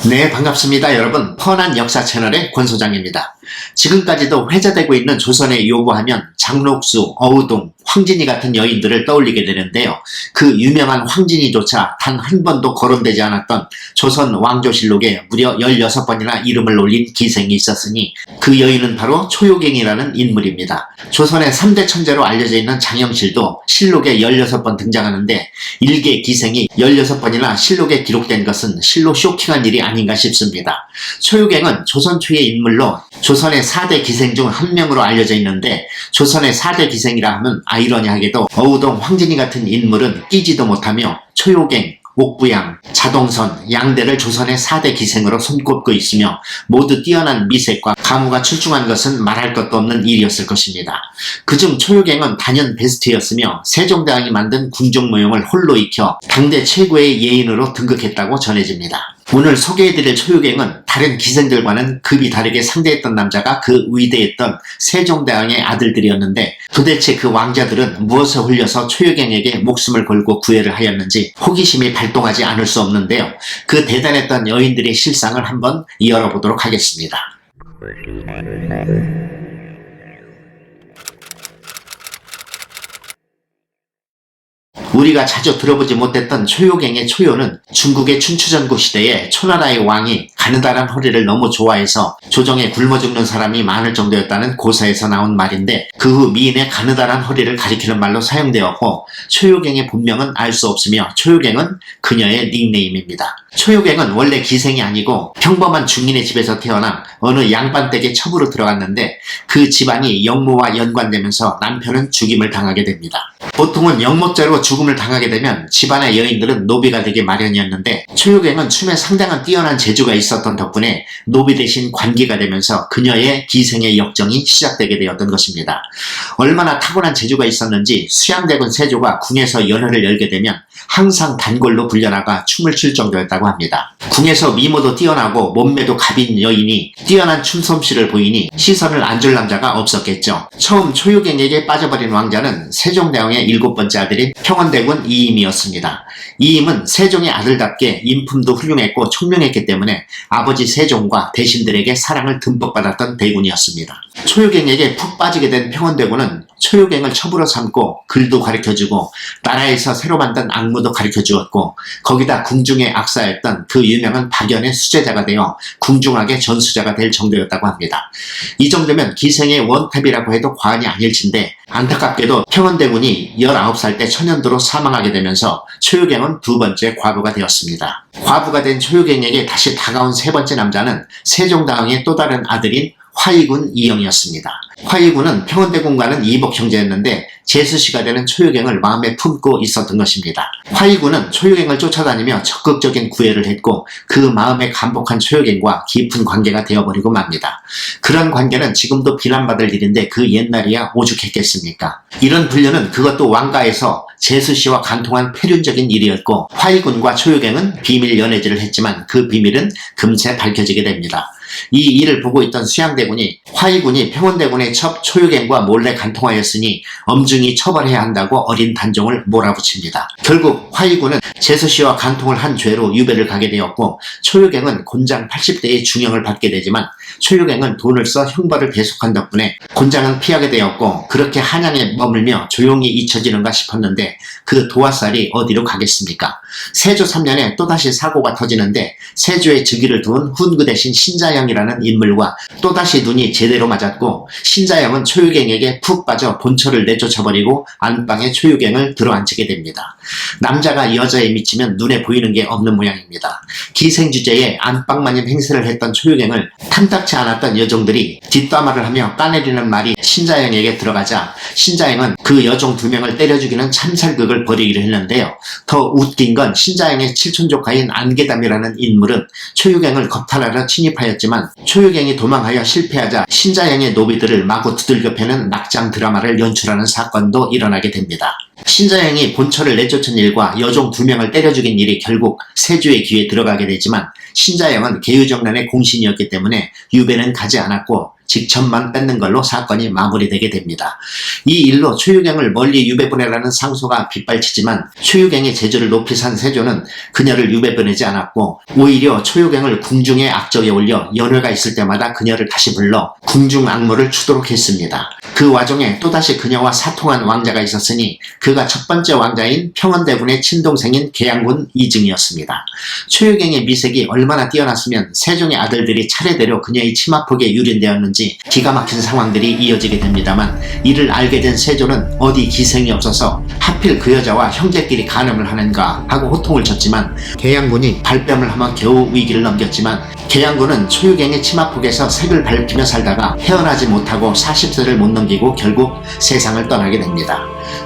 네, 반갑습니다. 여러분, 펀한 역사 채널의 권 소장입니다. 지금까지도 회자되고 있는 조선의 요구하면 장록수, 어우동, 황진이 같은 여인들을 떠올리게 되는데요. 그 유명한 황진이조차 단 한 번도 거론되지 않았던 조선 왕조실록에 무려 16번이나 이름을 올린 기생이 있었으니 그 여인은 바로 초요갱이라는 인물입니다. 조선의 3대 천재로 알려져 있는 장영실도 실록에 16번 등장하는데 일개 기생이 16번이나 실록에 기록된 것은 실로 쇼킹한 일이 아닌가 싶습니다. 초요갱은 조선 초의 인물로 조선의 4대 기생 중 한 명으로 알려져 있는데 조선의 4대 기생이라 하면 아이러니하게도 어우동, 황진이 같은 인물은 끼지도 못하며 초요갱, 옥부양, 자동선, 양대를 조선의 4대 기생으로 손꼽고 있으며 모두 뛰어난 미색과 가무가 출중한 것은 말할 것도 없는 일이었을 것입니다. 그중 초요갱은 단연 베스트였으며 세종대왕이 만든 궁중모형을 홀로 익혀 당대 최고의 예인으로 등극했다고 전해집니다. 오늘 소개해드릴 초요갱은 다른 기생들과는 급이 다르게 상대했던 남자가 그 위대했던 세종대왕의 아들들이었는데 도대체 그 왕자들은 무엇을 흘려서 초요갱에게 목숨을 걸고 구애를 하였는지 호기심이 발동하지 않을 수 없는데요. 그 대단했던 여인들의 실상을 한번 열어보도록 하겠습니다. 우리가 자주 들어보지 못했던 초요갱의 초요는 중국의 춘추전국 시대에 초나라의 왕이 가느다란 허리를 너무 좋아해서 조정에 굶어 죽는 사람이 많을 정도였다는 고사에서 나온 말인데 그 후 미인의 가느다란 허리를 가리키는 말로 사용되었고 초요갱의 본명은 알 수 없으며 초요갱은 그녀의 닉네임입니다. 초요갱은 원래 기생이 아니고 평범한 중인의 집에서 태어나 어느 양반댁에 첩으로 들어갔는데 그 집안이 영모와 연관되면서 남편은 죽임을 당하게 됩니다. 보통은 영모죄로 죽음을 당하게 되면 집안의 여인들은 노비가 되기 마련이었는데 초요갱은 춤에 상당한 뛰어난 재주가 있었던 덕분에 노비 대신 관기가 되면서 그녀의 기생의 역정이 시작되게 되었던 것입니다. 얼마나 타고난 재주가 있었는지 수양대군 세조가 궁에서 연회를 열게 되면 항상 단골로 불려나가 춤을 출 정도였다고 합니다. 궁에서 미모도 뛰어나고 몸매도 갑인 여인이 뛰어난 춤솜씨를 보이니 시선을 안 줄 남자가 없었겠죠. 처음 초요갱에게 빠져버린 왕자는 세종대왕의 7번째 아들인 평원대군 이임이었습니다. 이임은 세종의 아들답게 인품도 훌륭했고 총명했기 때문에 아버지 세종과 대신들에게 사랑을 듬뿍 받았던 대군이었습니다. 초요갱에게 푹 빠지게 된 평원대군은 초요갱을 첩으로 삼고 글도 가르쳐주고 나라에서 새로 만든 악무도 가르쳐주었고 거기다 궁중의 악사였던 그 유명한 박연의 수제자가 되어 궁중하게 전수자가 될 정도였다고 합니다. 이 정도면 기생의 원탑이라고 해도 과언이 아닐진데 안타깝게도 평원대군이 19살 때 천연두로 사망하게 되면서 초요갱은 2번째 과부가 되었습니다. 과부가 된 초요갱에게 다시 다가온 3번째 남자는 세종대왕의 또 다른 아들인 화의군 이영이었습니다. 화의군은 평원대군과는 이복 형제였는데 제수씨가 되는 초요갱을 마음에 품고 있었던 것입니다. 화의군은 초요갱을 쫓아다니며 적극적인 구애를 했고 그 마음에 감복한 초요갱과 깊은 관계가 되어버리고 맙니다. 그런 관계는 지금도 비난받을 일인데 그 옛날이야 오죽했겠습니까? 이런 분류는 그것도 왕가에서 제수씨와 간통한 폐륜적인 일이었고 화의군과 초요갱은 비밀 연애질을 했지만 그 비밀은 금세 밝혀지게 됩니다. 이 일을 보고 있던 수양대군이 화의군이 평원대군의 첩 초요갱과 몰래 간통하였으니 엄중히 처벌해야 한다고 어린 단종을 몰아붙입니다. 결국 화의군은 제수씨와 간통을 한 죄로 유배를 가게 되었고 초요갱은 곤장 80대의 중형을 받게 되지만 초요갱은 돈을 써 형벌을 계속한 덕분에 곤장은 피하게 되었고 그렇게 한양에 머물며 조용히 잊혀지는가 싶었는데 그 도화살이 어디로 가겠습니까? 세조 3년에 또다시 사고가 터지는데 세조의 즉위를 도운 훈구 대신 신자영이라는 인물과 또다시 눈이 제대로 맞았고 신자영은 초요갱에게 푹 빠져 본처를 내쫓아버리고 안방에 초요갱을 들어앉히게 됩니다. 남자가 여자에 미치면 눈에 보이는 게 없는 모양입니다. 기생주제에 안방마님 행세를 했던 초요갱을 탐탁치 않았던 여종들이 뒷담화를 하며 까내리는 말이 신자영에게 들어가자 신자영은 그 여종 2명을 때려 죽이는 참살극을 벌이기로 했는데요. 더 웃긴 건 신자영의 칠촌조카인 안개담이라는 인물은 초요갱을 겁탈하러 침입하였지만 초요갱이 도망하여 실패하자 신자영의 노비들을 마구 두들겨 패는 낙장 드라마를 연출하는 사건도 일어나게 됩니다. 신자영이 본처를 내쫓은 일과 여종 2명을 때려 죽인 일이 결국 세조의 귀에 들어가게 되지만 신자영은 계유정란의 공신이었기 때문에 유배는 가지 않았고 직천만 뺏는 걸로 사건이 마무리되게 됩니다. 이 일로 최유경을 멀리 유배보내라는 상소가 빗발치지만 최유경의 재주를 높이 산 세조는 그녀를 유배보내지 않았고 오히려 최유경을 궁중의 악적에 올려 연회가 있을 때마다 그녀를 다시 불러 궁중 악무를 추도록 했습니다. 그 와중에 또다시 그녀와 사통한 왕자가 있었으니 그가 첫 번째 왕자인 평원대군의 친동생인 계양군 이증이었습니다. 최유경의 미색이 얼마나 뛰어났으면 세종의 아들들이 차례대로 그녀의 치마폭에 유린되었는지 기가 막힌 상황들이 이어지게 됩니다만 이를 알게 된 세조는 어디 기생이 없어서 하필 그 여자와 형제끼리 간음을 하는가 하고 호통을 쳤지만 계양군이 발뺌을 하며 겨우 위기를 넘겼지만 계양군은 최유경의 치마폭에서 색을 밟히며 살다가 헤어나지 못하고 40세를 못 넘기고 결국 세상을 떠나게 됩니다.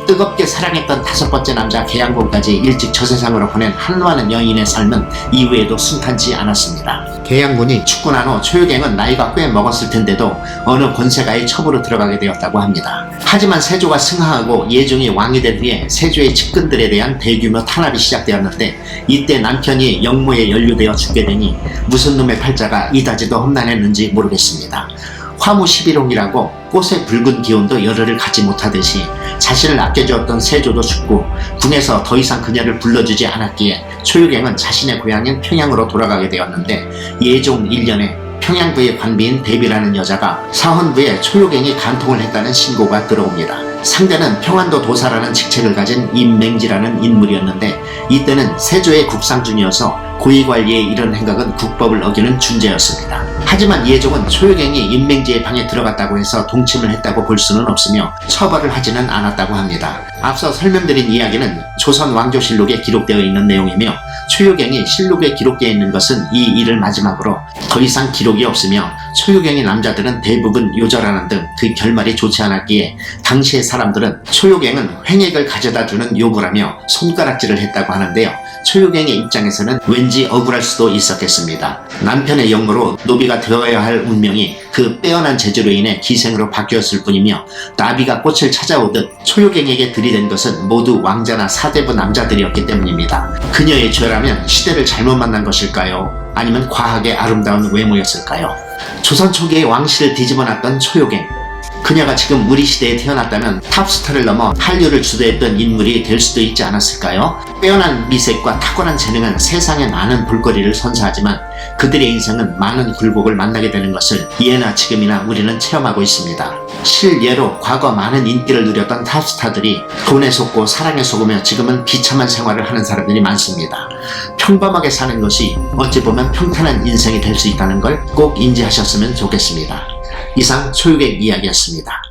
뜨겁게 사랑했던 5번째 남자 계양군까지 일찍 저 세상으로 보낸 한루하는 여인의 삶은 이후에도 순탄치 않았습니다. 계양군이 죽고 난 후 최유경은 나이가 꽤 먹었을 텐데도 어느 권세가의 첩으로 들어가게 되었다고 합니다. 하지만 세조가 승하하고 예종이 왕이 된 후에 세조의 측근들에 대한 대규모 탄압이 시작되었는데 이때 남편이 역모에 연루되어 죽게 되니 무슨 놈의 팔자가 이다지도 험난했는지 모르겠습니다. 화무 11홍이라고 꽃의 붉은 기운도 열흘을 갖지 못하듯이 자신을 아껴주었던 세조도 죽고 궁에서 더 이상 그녀를 불러주지 않았기에 최유경은 자신의 고향인 평양으로 돌아가게 되었는데 예종 1년에 평양부의 관비인 대비라는 여자가 사헌부에 최유경이 간통을 했다는 신고가 들어옵니다. 상대는 평안도 도사라는 직책을 가진 임맹지라는 인물이었는데 이때는 세조의 국상중이어서 고위관리의 이런 행각은 국법을 어기는 준죄였습니다. 하지만 예종은 최유경이 임맹지의 방에 들어갔다고 해서 동침을 했다고 볼 수는 없으며 처벌을 하지는 않았다고 합니다. 앞서 설명드린 이야기는 조선 왕조실록에 기록되어 있는 내용이며 최유경이 실록에 기록되어 있는 것은 이 일을 마지막으로 더 이상 기록이 없으며 최유경의 남자들은 대부분 요절하는 등 그 결말이 좋지 않았기에 당시의 사람들은 최유경은 횡액을 가져다주는 요구라며 손가락질을 했다고 하는데요. 최유경의 입장에서는 왠지 억울할 수도 있었겠습니다. 남편의 역모로 노비가 되어야 할 운명이 그 빼어난 재주로 인해 기생으로 바뀌었을 뿐이며 나비가 꽃을 찾아오듯 최유경에게 들이댄 것은 모두 왕자나 사대부 남자들이었기 때문입니다. 그녀의 죄라면 시대를 잘못 만난 것일까요? 아니면 과하게 아름다운 외모였을까요? 조선 초기의 왕실을 뒤집어놨던 최유경. 그녀가 지금 우리 시대에 태어났다면 탑스타를 넘어 한류를 주도했던 인물이 될 수도 있지 않았을까요? 빼어난 미색과 탁월한 재능은 세상에 많은 볼거리를 선사하지만 그들의 인생은 많은 굴곡을 만나게 되는 것을 예나 지금이나 우리는 체험하고 있습니다. 실예로 과거 많은 인기를 누렸던 탑스타들이 돈에 속고 사랑에 속으며 지금은 비참한 생활을 하는 사람들이 많습니다. 평범하게 사는 것이 어찌 보면 평탄한 인생이 될 수 있다는 걸 꼭 인지하셨으면 좋겠습니다. 이상 최유경 이야기였습니다.